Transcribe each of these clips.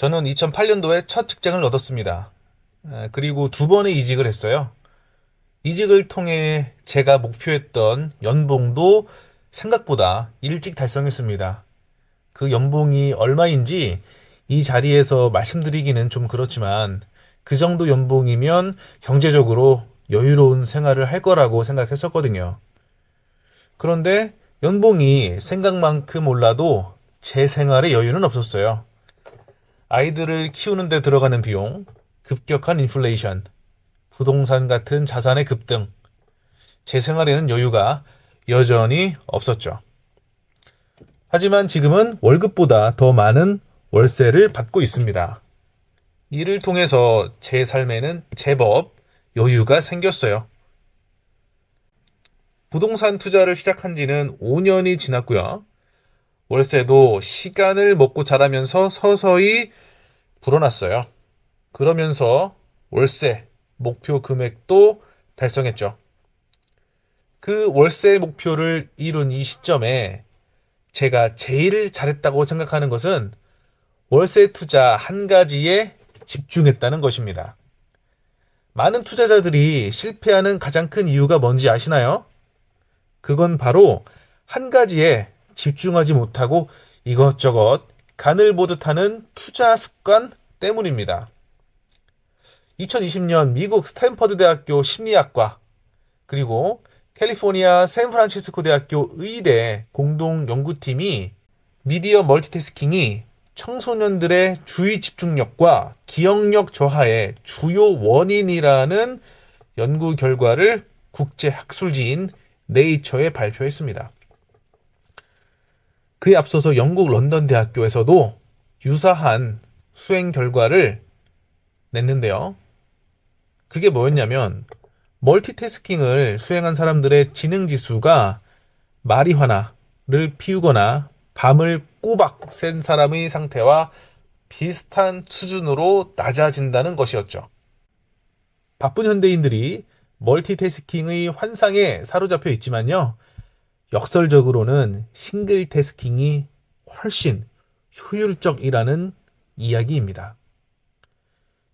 저는 2008년도에 첫 직장을 얻었습니다. 그리고 두 번의 이직을 했어요. 이직을 통해 제가 목표했던 연봉도 생각보다 일찍 달성했습니다. 그 연봉이 얼마인지 이 자리에서 말씀드리기는 좀 그렇지만 그 정도 연봉이면 경제적으로 여유로운 생활을 할 거라고 생각했었거든요. 그런데 연봉이 생각만큼 올라도 제 생활에 여유는 없었어요. 아이들을 키우는 데 들어가는 비용, 급격한 인플레이션, 부동산 같은 자산의 급등, 제 생활에는 여유가 여전히 없었죠. 하지만 지금은 월급보다 더 많은 월세를 받고 있습니다. 이를 통해서 제 삶에는 제법 여유가 생겼어요. 부동산 투자를 시작한 지는 5년이 지났고요. 월세도 시간을 먹고 자라면서 서서히 불어났어요. 그러면서 월세 목표 금액도 달성했죠. 그 월세 목표를 이룬 이 시점에 제가 제일 잘했다고 생각하는 것은 월세 투자 한 가지에 집중했다는 것입니다. 많은 투자자들이 실패하는 가장 큰 이유가 뭔지 아시나요? 그건 바로 한 가지에 집중하지 못하고 이것저것 간을 보듯 하는 투자 습관 때문입니다. 2020년 미국 스탠퍼드 대학교 심리학과 그리고 캘리포니아 샌프란시스코 대학교 의대 공동 연구팀이 미디어 멀티태스킹이 청소년들의 주의 집중력과 기억력 저하의 주요 원인이라는 연구 결과를 국제 학술지인 네이처에 발표했습니다. 그에 앞서서 영국 런던 대학교에서도 유사한 수행 결과를 냈는데요. 그게 뭐였냐면 멀티태스킹을 수행한 사람들의 지능 지수가 마리화나를 피우거나 밤을 꼬박 샌 사람의 상태와 비슷한 수준으로 낮아진다는 것이었죠. 바쁜 현대인들이 멀티태스킹의 환상에 사로잡혀 있지만요. 역설적으로는 싱글태스킹이 훨씬 효율적이라는 이야기입니다.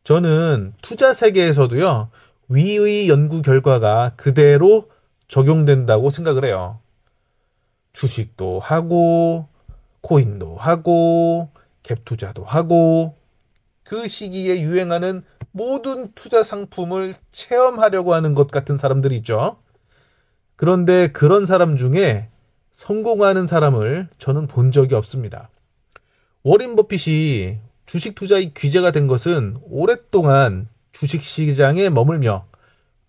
저는 투자 세계에서도요. 위의 연구 결과가 그대로 적용된다고 생각을 해요. 주식도 하고 코인도 하고 갭 투자도 하고 그 시기에 유행하는 모든 투자 상품을 체험하려고 하는 것 같은 사람들이 있죠. 그런데 그런 사람 중에 성공하는 사람을 저는 본 적이 없습니다. 워렌 버핏이 주식 투자의 귀재가 된 것은 오랫동안 주식 시장에 머물며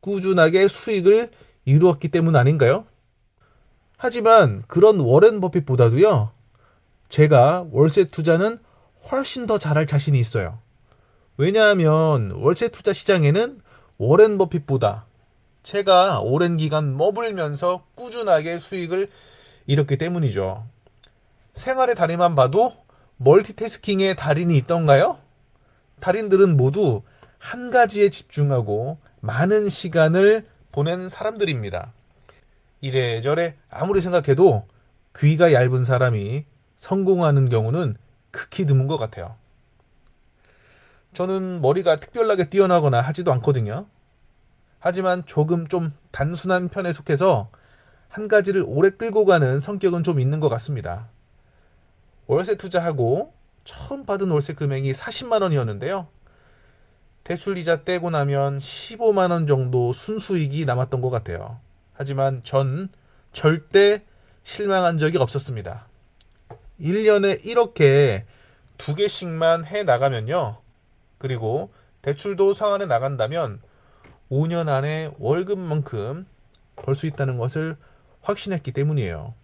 꾸준하게 수익을 이루었기 때문 아닌가요? 하지만 그런 워렌 버핏보다도요, 제가 월세 투자는 훨씬 더 잘할 자신이 있어요. 왜냐하면 월세 투자 시장에는 워렌 버핏보다 제가 오랜 기간 머물면서 꾸준하게 수익을 이뤘기 때문이죠. 생활의 달인만 봐도 멀티태스킹의 달인이 있던가요? 달인들은 모두 한 가지에 집중하고 많은 시간을 보낸 사람들입니다. 이래저래 아무리 생각해도 귀가 얇은 사람이 성공하는 경우는 극히 드문 것 같아요. 저는 머리가 특별하게 뛰어나거나 하지도 않거든요. 하지만 조금 좀 단순한 편에 속해서 한 가지를 오래 끌고 가는 성격은 좀 있는 것 같습니다. 월세 투자하고 처음 받은 월세 금액이 40만 원이었는데요. 대출 이자 떼고 나면 15만 원 정도 순수익이 남았던 것 같아요. 하지만 전 절대 실망한 적이 없었습니다. 1년에 이렇게 두 개씩만 해 나가면요. 그리고 대출도 상환해 나간다면 5년 안에 월급만큼 벌 수 있다는 것을 확신했기 때문이에요.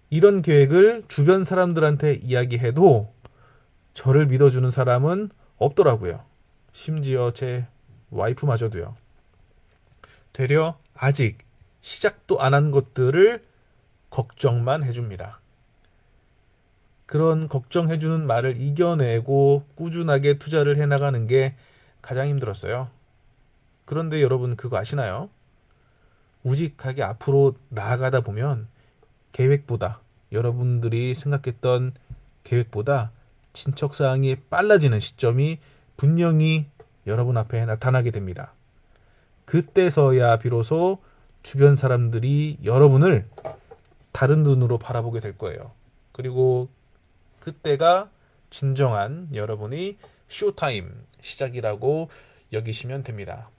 이런 계획을 주변 사람들한테 이야기해도 저를 믿어주는 사람은 없더라고요. 심지어 제 와이프마저도요. 되려 아직 시작도 안 한 것들을 걱정만 해줍니다. 그런 걱정해주는 말을 이겨내고 꾸준하게 투자를 해나가는 게 가장 힘들었어요. 그런데 여러분 그거 아시나요? 우직하게 앞으로 나아가다 보면 계획보다 여러분들이 생각했던 계획보다 진척 사항이 빨라지는 시점이 분명히 여러분 앞에 나타나게 됩니다. 그때서야 비로소 주변 사람들이 여러분을 다른 눈으로 바라보게 될 거예요. 그리고 그때가 진정한 여러분이 쇼타임 시작이라고 여기시면 됩니다.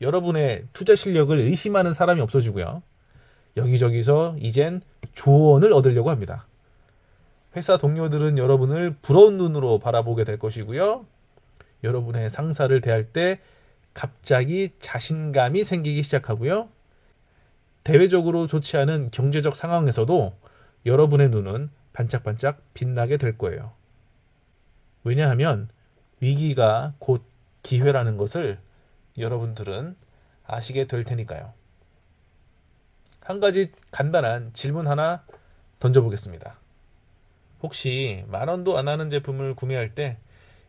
여러분의 투자 실력을 의심하는 사람이 없어지고요. 여기저기서 이젠 조언을 얻으려고 합니다. 회사 동료들은 여러분을 부러운 눈으로 바라보게 될 것이고요. 여러분의 상사를 대할 때 갑자기 자신감이 생기기 시작하고요. 대외적으로 좋지 않은 경제적 상황에서도 여러분의 눈은 반짝반짝 빛나게 될 거예요. 왜냐하면 위기가 곧 기회라는 것을 여러분들은 아시게 될 테니까요. 한 가지 간단한 질문 하나 던져보겠습니다. 혹시 10,000원도 안 하는 제품을 구매할 때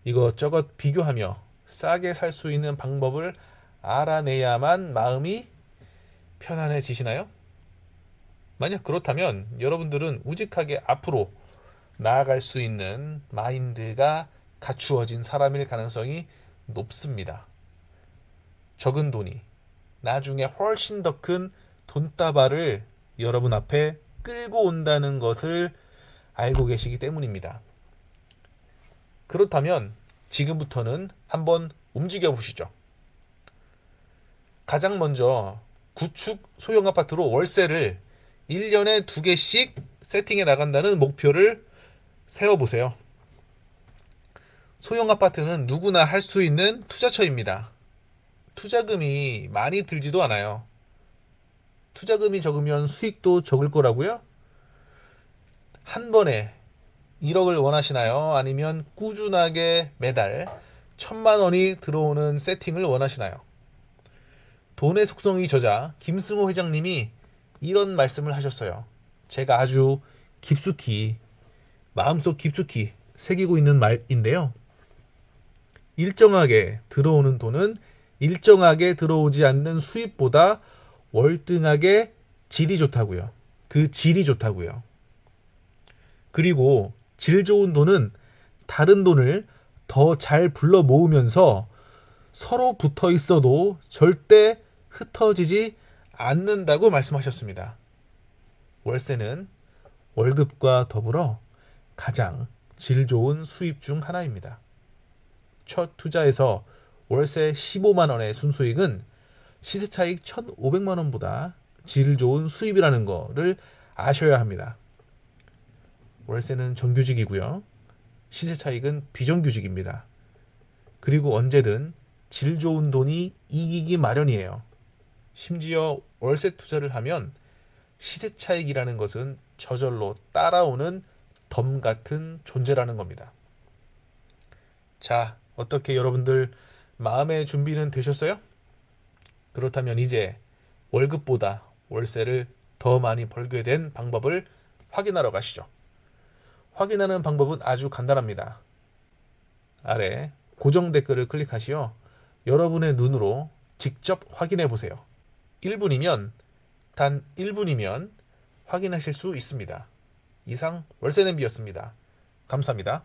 이것저것 비교하며 싸게 살 수 있는 방법을 알아내야만 마음이 편안해지시나요? 만약 그렇다면 여러분들은 우직하게 앞으로 나아갈 수 있는 마인드가 갖추어진 사람일 가능성이 높습니다. 적은 돈이 나중에 훨씬 더 큰 돈다발을 여러분 앞에 끌고 온다는 것을 알고 계시기 때문입니다. 그렇다면 지금부터는 한번 움직여 보시죠. 가장 먼저 구축 소형 아파트로 월세를 1년에 2개씩 세팅해 나간다는 목표를 세워보세요. 소형 아파트는 누구나 할 수 있는 투자처입니다. 투자금이 많이 들지도 않아요. 투자금이 적으면 수익도 적을 거라고요? 한 번에 1억을 원하시나요? 아니면 꾸준하게 매달 1,000,000원이 들어오는 세팅을 원하시나요? 돈의 속성이 저자 김승호 회장님이 이런 말씀을 하셨어요. 제가 아주 깊숙이 마음속 깊숙이 새기고 있는 말인데요. 일정하게 들어오는 돈은 일정하게 들어오지 않는 수입보다 월등하게 질이 좋다고요. 그 질이 좋다고요. 그리고 질 좋은 돈은 다른 돈을 더 잘 불러 모으면서 서로 붙어 있어도 절대 흩어지지 않는다고 말씀하셨습니다. 월세는 월급과 더불어 가장 질 좋은 수입 중 하나입니다. 첫 투자에서 월세 15만 원의 순수익은 시세 차익 1,500만 원보다 질 좋은 수입이라는 거를 아셔야 합니다. 월세는 정규직이고요. 시세 차익은 비정규직입니다. 그리고 언제든 질 좋은 돈이 이기기 마련이에요. 심지어 월세 투자를 하면 시세 차익이라는 것은 저절로 따라오는 덤 같은 존재라는 겁니다. 자, 어떻게 여러분들 마음의 준비는 되셨어요? 그렇다면 이제 월급보다 월세를 더 많이 벌게 된 방법을 확인하러 가시죠. 확인하는 방법은 아주 간단합니다. 아래 고정 댓글을 클릭하시어 여러분의 눈으로 직접 확인해 보세요. 1분이면 단 1분이면 확인하실 수 있습니다. 이상 월세 냄비였습니다. 감사합니다.